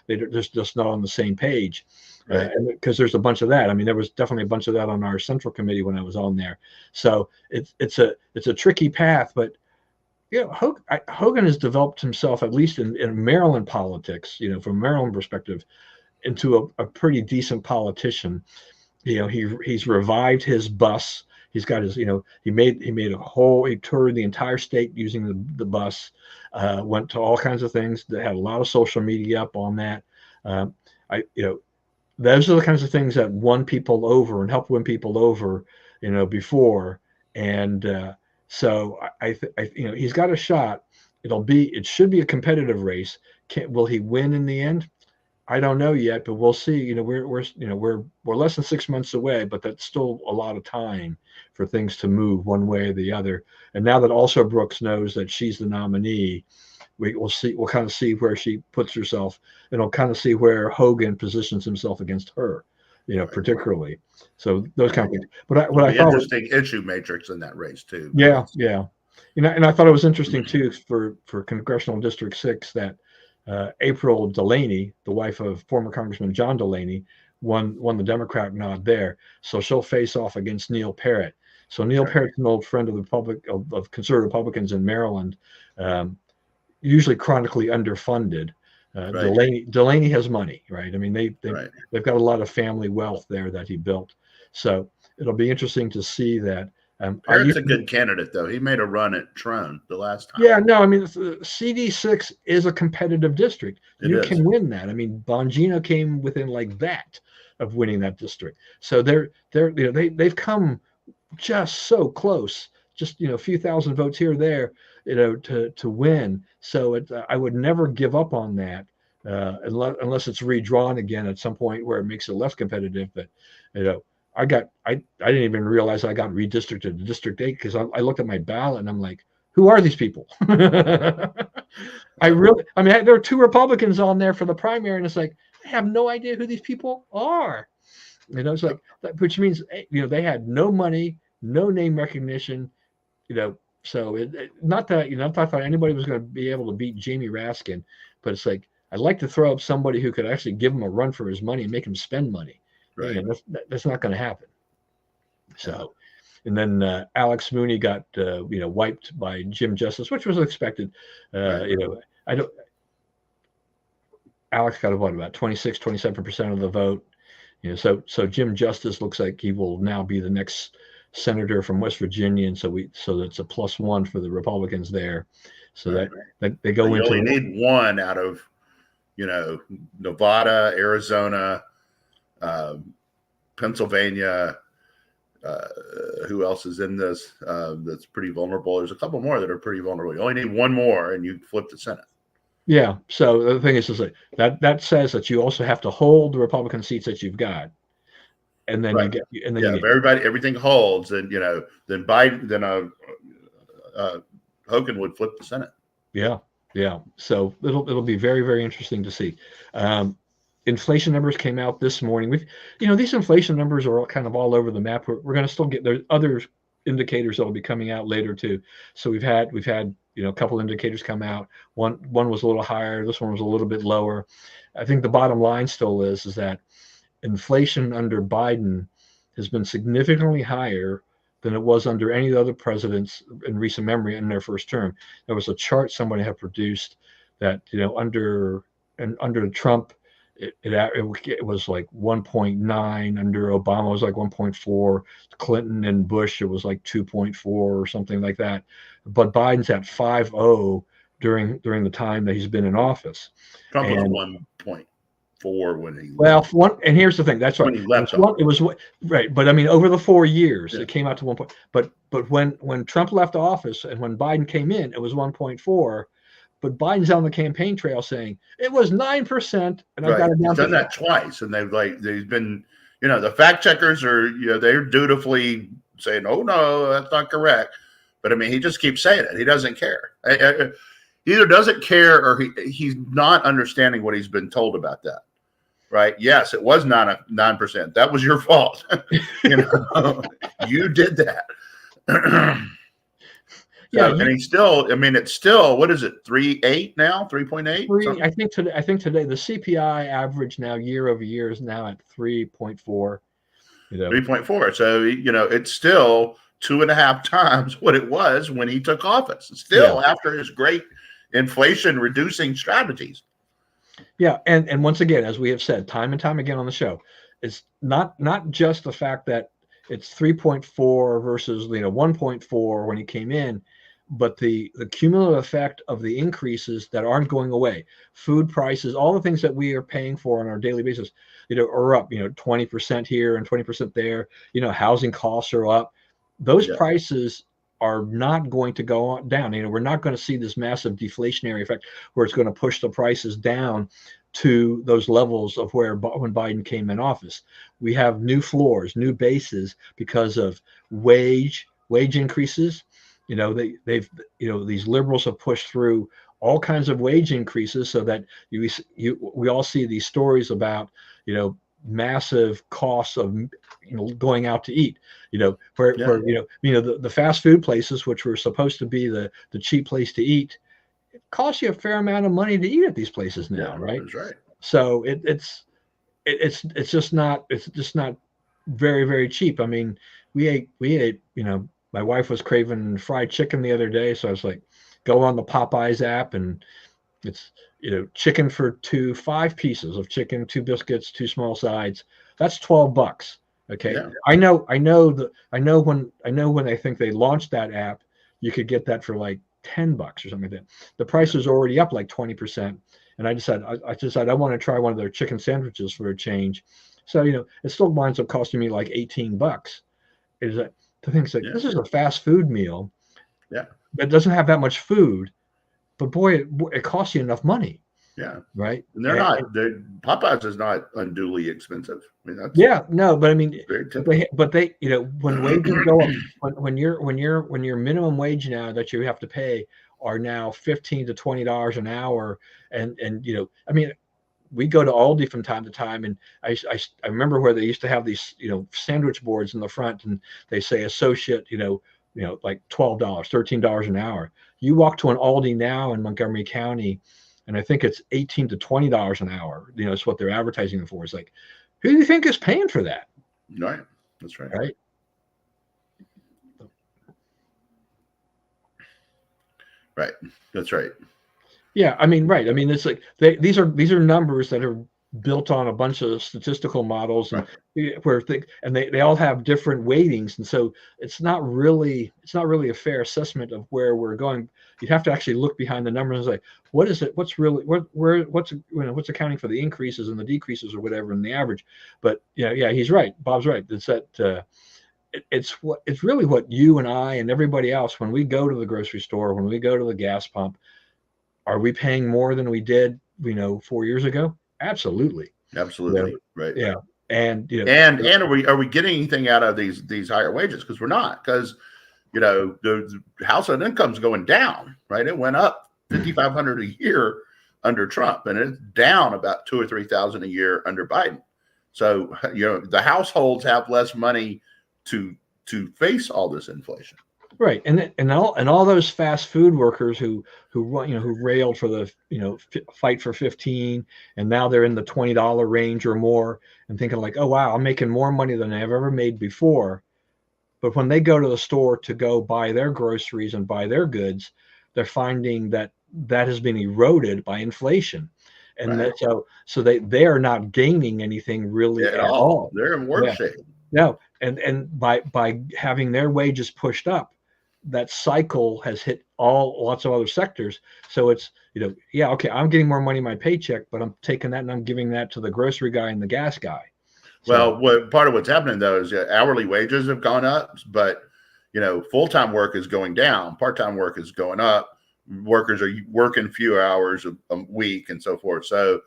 Speaker 1: they're just not on the same page, right? Because there's a bunch of that. I mean, there was definitely a bunch of that on our Central Committee when I was on there. So it's a tricky path, but. Hogan has developed himself, at least in Maryland politics, from a Maryland perspective, into a pretty decent politician. He's revived his bus. He's got his, he toured the entire state using the bus, went to all kinds of things that had a lot of social media up on that. Those are the kinds of things that won people over and helped win people over, before. And, so he's got a shot. It should be a competitive race. Will he win in the end? I don't know yet, but we'll see. We're less than 6 months away, but that's still a lot of time for things to move one way or the other. And now that also Brooks knows that she's the nominee, we'll kind of see where she puts herself, and we'll kind of see where Hogan positions himself against her. Particularly. So those kind of things. But what I thought
Speaker 2: interesting issue matrix in that race too.
Speaker 1: Yeah. And I thought it was interesting too for Congressional District 6 that April Delaney, the wife of former Congressman John Delaney, won the Democrat nod there. So she'll face off against Neil Parrott. So Neil Parrott's an old friend of of conservative Republicans in Maryland, usually chronically underfunded. Delaney has money, right? I mean, they've got a lot of family wealth there that he built. So it'll be interesting to see that.
Speaker 2: Parrott's a good candidate, though. He made a run at Trone the last time.
Speaker 1: Yeah, no, I mean, CD6 is a competitive district. You can win that. I mean, Bongino came within like that of winning that district. So they've come just so close, just a few thousand votes here or there, to win. So I would never give up on that unless it's redrawn again at some point where it makes it less competitive. But I didn't even realize I got redistricted to District 8 because I looked at my ballot and I'm like, who are these people? There are 2 Republicans on there for the primary, and it's like, I have no idea who these people are. It's like, which means they had no money, no name recognition, So not that I thought anybody was going to be able to beat Jamie Raskin, but it's like, I'd like to throw up somebody who could actually give him a run for his money and make him spend money. Right. That's not going to happen. So, and then Alex Mooney got wiped by Jim Justice, which was expected. Alex got about 27% of the vote. So Jim Justice looks like he will now be the next senator from West Virginia, and so that's a +1 for the Republicans there. So that they go into.
Speaker 2: You only need one out of Nevada, Arizona, Pennsylvania. Who else is in this that's pretty vulnerable? There's a couple more that are pretty vulnerable. You only need one more, and you flip the Senate.
Speaker 1: Yeah. So the thing is like that says that you also have to hold the Republican seats that you've got, and then
Speaker 2: Right.
Speaker 1: you
Speaker 2: If everything holds, then then Biden, then Hogan would flip the Senate.
Speaker 1: Yeah. Yeah. So it'll be very, very interesting to see. Inflation numbers came out this morning. These inflation numbers are all kind of all over the map. We're going to still get there's other indicators that will be coming out later too. So we've had a couple indicators come out. One was a little higher. This one was a little bit lower. I think the bottom line still is that inflation under Biden has been significantly higher than it was under any other presidents in recent memory in their first term. There was a chart somebody had produced that under Trump it was like 1.9, under Obama it was like 1.4, Clinton and Bush it was like 2.4 or something like that, but Biden's at 5.0 during the time that he's been in office.
Speaker 2: Trump was 1.4 when he
Speaker 1: and here's the thing, that's right,
Speaker 2: when he left
Speaker 1: it was right, but I mean over the 4 years it came out to 1. But when Trump left office and when Biden came in, it was 1.4. But Biden's on the campaign trail saying it was 9%, and I've got it down.
Speaker 2: He's done that twice, and they've been, the fact checkers are, they're dutifully saying, "Oh no, that's not correct." But I mean, he just keeps saying it. He doesn't care. He either doesn't care or he's not understanding what he's been told about that. Right? Yes, it was 9%. That was your fault. You did that. So, and he's still, it's still, what is it, 3.8 now, 3.8?
Speaker 1: I think today the CPI average now year over year is now at 3.4.
Speaker 2: 3.4. So, it's still 2.5 times what it was when he took office. Still after his great inflation reducing strategies.
Speaker 1: Yeah. And once again, as we have said time and time again on the show, it's not just the fact that it's 3.4 versus 1.4 when he came in, but the cumulative effect of the increases that aren't going away, food prices, all the things that we are paying for on our daily basis, are up 20% here and 20% there. Housing costs are up. Those prices are not going to go down. We're not going to see this massive deflationary effect where it's going to push the prices down to those levels of when Biden came in office. We have new floors, new bases because of wage increases. These liberals have pushed through all kinds of wage increases so that we all see these stories about massive costs of going out to eat, where the fast food places, which were supposed to be the cheap place to eat, it costs you a fair amount of money to eat at these places now, right?
Speaker 2: That's right.
Speaker 1: So it's just not very, very cheap. I mean, we ate my wife was craving fried chicken the other day, so I was like, go on the Popeyes app, and it's chicken for 5 pieces of chicken, 2 biscuits, 2 small sides. That's $12. Okay, yeah. I know when I think they launched that app, you could get that for like $10 or something like that. The price is already up like 20%, and I decided I want to try one of their chicken sandwiches for a change. So it still winds up costing me like $18. Is that the thing's like this is a fast food meal?
Speaker 2: Yeah,
Speaker 1: that doesn't have that much food, but boy, it costs you enough money.
Speaker 2: Yeah,
Speaker 1: right.
Speaker 2: And Popeyes is not unduly expensive. I mean, that's
Speaker 1: but I mean, but they when wages go up, when your minimum wage now that you have to pay are now $15 to $20 an hour, and I mean, we go to Aldi from time to time, and I remember where they used to have these sandwich boards in the front, and they say associate like $12, $13 an hour. You walk to an Aldi now in Montgomery County, and I think it's $18 to $20 an hour. It's what they're advertising it for. It's like, who do you think is paying for that?
Speaker 2: Right. That's right.
Speaker 1: Right.
Speaker 2: Right. That's right.
Speaker 1: Yeah. I mean, right. I mean, it's like these are numbers that are built on a bunch of statistical models, and
Speaker 2: Right.
Speaker 1: they all have different weightings, and so it's not really a fair assessment of where we're going. You have to actually look behind the numbers and say, what is it? What's really what's accounting for the increases and the decreases or whatever in the average? But yeah, he's right. Bob's right. It's that. It's really what you and I and everybody else, when we go to the grocery store, when we go to the gas pump, are we paying more than we did 4 years ago? Absolutely.
Speaker 2: Absolutely. Right.
Speaker 1: Yeah. And
Speaker 2: And are we getting anything out of these higher wages? Because we're not. Because the household income's going down. Right. It went up 5,500 a year under Trump, and it's down about 2 or 3,000 a year under Biden. So the households have less money to face all this inflation.
Speaker 1: right. And all those fast food workers who railed for the fight for 15, and now they're in the $20 range or more, and thinking like, oh wow, I'm making more money than I've ever made before. But when they go to the store to go buy their groceries and buy their goods, they're finding that has been eroded by inflation, and
Speaker 2: Right.
Speaker 1: so they are not gaining anything really
Speaker 2: At
Speaker 1: at
Speaker 2: all.
Speaker 1: all.
Speaker 2: They're in worse
Speaker 1: Yeah.
Speaker 2: shape.
Speaker 1: No, and by having their wages pushed up, that cycle has hit lots of other sectors. So it's yeah, okay, I'm getting more money in my paycheck, but I'm taking that and I'm giving that to the grocery guy and the gas guy. So
Speaker 2: Well, part of what's happening though is hourly wages have gone up, but full-time work is going down, part-time work is going up. Workers are working fewer hours a week and so forth. So,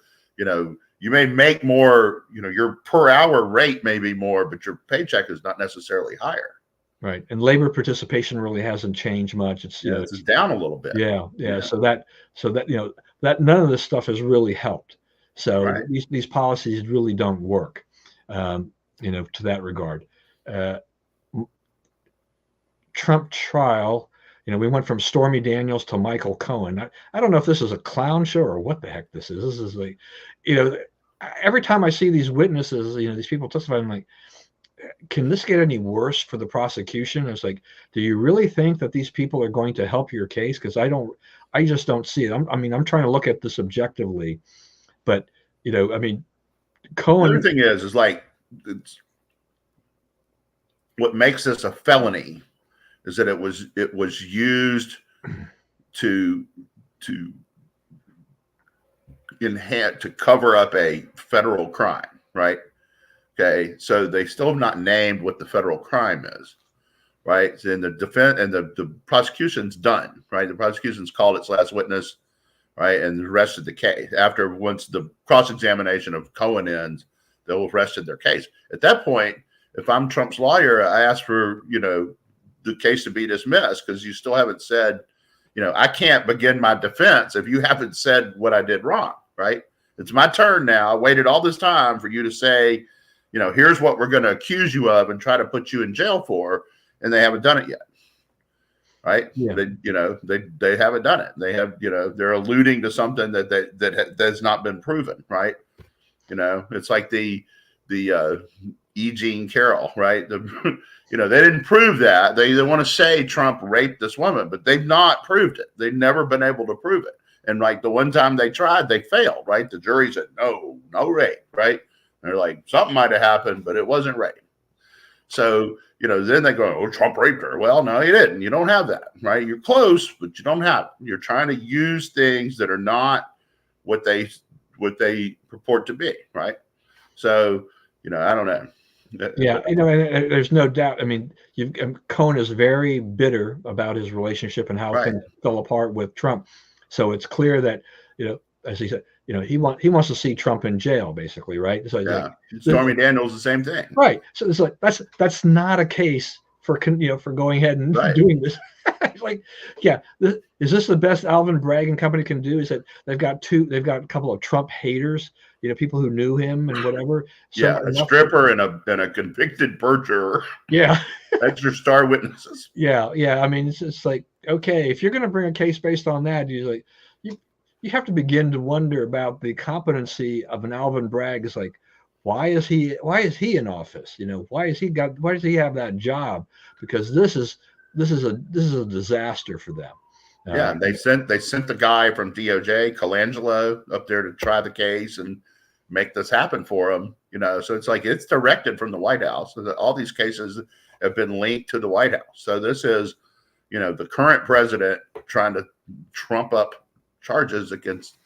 Speaker 2: you may make more, your per hour rate may be more, but your paycheck is not necessarily higher.
Speaker 1: right, and labor participation really hasn't changed much. It's
Speaker 2: It's down a little bit.
Speaker 1: yeah. So that that none of this stuff has really helped. So
Speaker 2: Right.
Speaker 1: these policies really don't work, to that regard. Trump trial, we went from Stormy Daniels to Michael Cohen. I don't know if this is a clown show or what the heck this is. This is like, every time I see these witnesses, these people testify, I'm like, can this get any worse for the prosecution? It's like, do you really think that these people are going to help your case? Because I just don't see it. I'm trying to look at this objectively, but
Speaker 2: The
Speaker 1: Cohen.
Speaker 2: other thing is like, what makes this a felony is that it was used to enhance, to cover up a federal crime, right? Okay, so they still have not named what the federal crime is, right? And the defense and the prosecution's done, right? The prosecution's called its last witness, right, and arrested the case. Once the cross-examination of Cohen ends, they'll have rested their case. At that point, if I'm Trump's lawyer, I ask for the case to be dismissed, because you still haven't said, I can't begin my defense if you haven't said what I did wrong, right? It's my turn now. I waited all this time for you to say, here's what we're going to accuse you of and try to put you in jail for, and they haven't done it yet, right?
Speaker 1: Yeah.
Speaker 2: They haven't done it. They have, they're alluding to something that has not been proven, right? It's like the E. Jean Carroll, right? They didn't prove that. They want to say Trump raped this woman, but they've not proved it. They've never been able to prove it. And like the one time they tried, they failed, right? The jury said, no rape, right? And they're like, something might have happened, but it wasn't rape. So, then they go, oh, Trump raped her. Well, no, he didn't. You don't have that, right? You're close, but you don't have it. You're trying to use things that are not what they purport to be, right? So, I don't know.
Speaker 1: Yeah, and there's no doubt. Cohen is very bitter about his relationship and how
Speaker 2: Right.
Speaker 1: things fell apart with Trump. So it's clear that, as he said, he wants to see Trump in jail, basically, right? So
Speaker 2: yeah, Stormy Daniels, the same thing,
Speaker 1: right? So it's like that's not a case for going ahead and
Speaker 2: right.
Speaker 1: doing this. It's like, yeah, is this the best Alvin Bragg and company can do? Is that they've got a couple of Trump haters, people who knew him and whatever. So
Speaker 2: yeah, a stripper and a convicted perjurer.
Speaker 1: Yeah,
Speaker 2: that's your star witnesses.
Speaker 1: Yeah. It's just like, okay, if you're going to bring a case based on that, you have to begin to wonder about the competency of an Alvin Bragg. It's like, why is he in office? Why does he have that job? Because this is a disaster for them.
Speaker 2: Yeah, and they sent the guy from DOJ, Colangelo, up there to try the case, and make this happen for him. So it's like it's directed from the White House. So that all these cases have been linked to the White House. So this is, the current president trying to trump up charges against,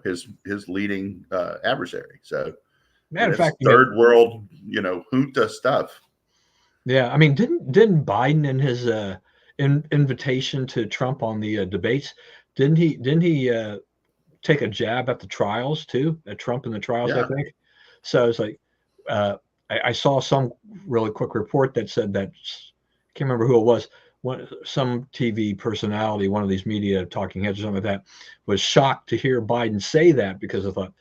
Speaker 2: his leading adversary. So
Speaker 1: in fact,
Speaker 2: third world, junta stuff.
Speaker 1: Yeah, I mean, didn't Biden in his invitation to Trump on the debates, didn't he take a jab at the trials too, at Trump in the trials, I think. So it's like I saw some really quick report that said that, I can't remember who it was, some TV personality, one of these media talking heads or something like that, was shocked to hear Biden say that, because I thought,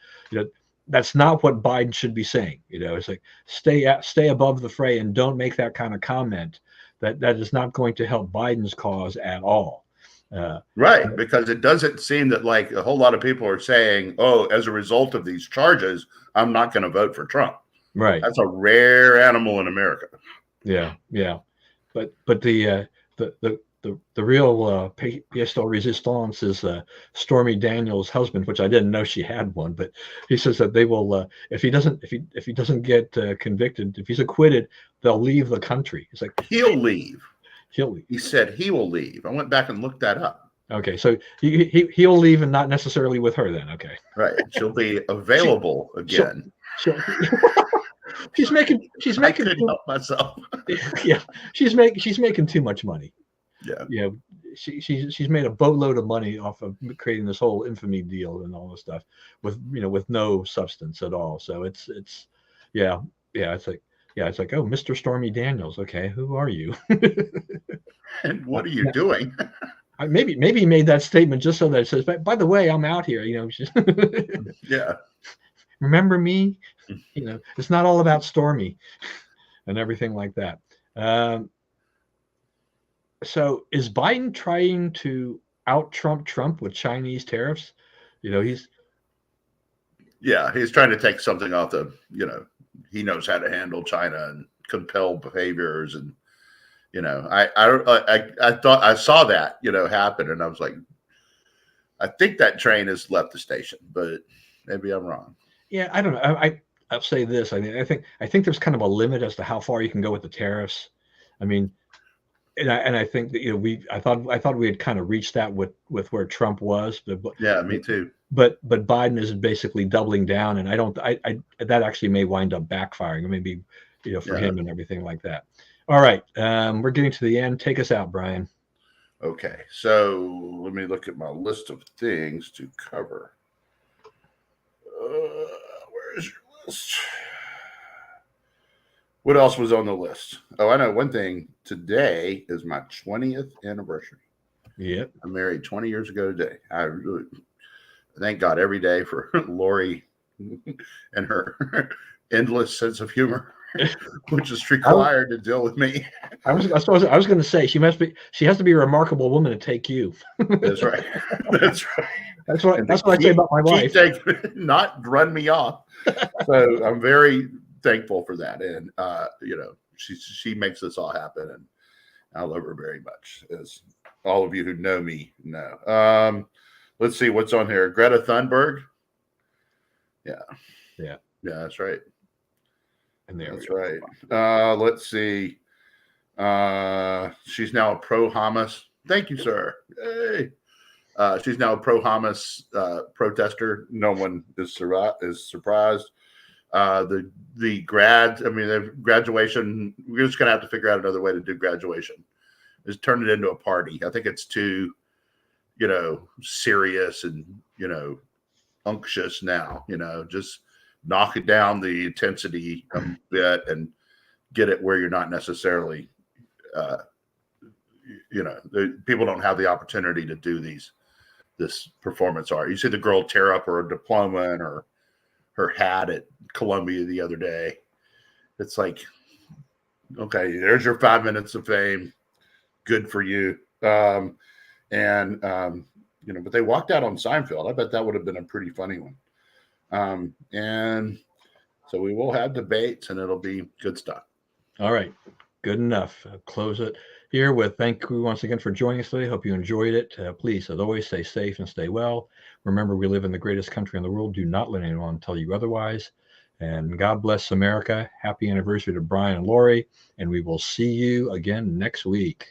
Speaker 1: that's not what Biden should be saying. It's like stay above the fray and don't make that kind of comment. That is not going to help Biden's cause at all.
Speaker 2: Right, because it doesn't seem that like a whole lot of people are saying, "Oh, as a result of these charges, I'm not going to vote for Trump."
Speaker 1: Right.
Speaker 2: That's a rare animal in America.
Speaker 1: Yeah, yeah. But the real pièce de résistance is Stormy Daniels' husband, which I didn't know she had one, but he says that they will, if he doesn't get convicted, if he's acquitted, they'll leave the country. It's like
Speaker 2: he'll leave.
Speaker 1: He'll leave.
Speaker 2: He said he will leave. I went back and looked that up.
Speaker 1: Okay, so he'll leave, and not necessarily with her then. Okay,
Speaker 2: right. She'll be available again.
Speaker 1: She's making. I
Speaker 2: couldn't help myself.
Speaker 1: Yeah, she's making too much money.
Speaker 2: Yeah.
Speaker 1: She's made a boatload of money off of creating this whole infamy deal and all this stuff with no substance at all. So it's it's like, oh, Mr. Stormy Daniels. Okay, who are you?
Speaker 2: And what are you doing?
Speaker 1: Maybe he made that statement just so that it says, by the way, I'm out here.
Speaker 2: Yeah.
Speaker 1: Remember me? It's not all about Stormy and everything like that. So is Biden trying to out-Trump Trump with Chinese tariffs? He's
Speaker 2: trying to take something off the, he knows how to handle China and compel behaviors. And, I thought I saw that, happen. And I was like, I think that train has left the station, but maybe I'm wrong.
Speaker 1: Yeah, I don't know. I'll say this. I mean, I think there's kind of a limit as to how far you can go with the tariffs. I mean, and I think that I thought we had kind of reached that with where Trump was. But
Speaker 2: yeah, me too.
Speaker 1: But Biden is basically doubling down, and I that actually may wind up backfiring, maybe for him and everything like that. All right, we're getting to the end. Take us out, Brian.
Speaker 2: Okay, so let me look at my list of things to cover. Where is your list? What else was on the list? Oh, I know one thing. Today is my 20th anniversary.
Speaker 1: Yep.
Speaker 2: I'm married 20 years ago today. I really thank God every day for Lori and her endless sense of humor, which is required to deal with me.
Speaker 1: I was going to say she has to be a remarkable woman to take you.
Speaker 2: That's right. That's right.
Speaker 1: That's what I say about my wife.
Speaker 2: Not run me off. So I'm very thankful for that, and she makes this all happen, and I love her very much, as all of you who know me know. Let's see what's on here. Greta Thunberg. Yeah, that's right.
Speaker 1: And
Speaker 2: that's right. Let's see. She's now a pro-Hamas. Thank you, sir. Yay. She's now a pro-Hamas protester. No one is surprised. The grads, I mean, the graduation, we're just going to have to figure out another way to do graduation. Just turn it into a party. I think it's too, serious and, unctuous now, just knock it down the intensity a bit and get it where you're not necessarily, people don't have the opportunity to do this performance art. You see the girl tear up her diploma and her hat at Columbia the other day. It's like, okay, there's your 5 minutes of fame. Good for you. But they walked out on Seinfeld. I bet that would have been a pretty funny one. And so we will have debates, and it'll be good stuff.
Speaker 1: All right. Good enough. I'll close it here with thank you once again for joining us today. Hope you enjoyed it. Please, as always, stay safe and stay well. Remember, we live in the greatest country in the world. Do not let anyone tell you otherwise. And God bless America. Happy anniversary to Brian and Lori. And we will see you again next week.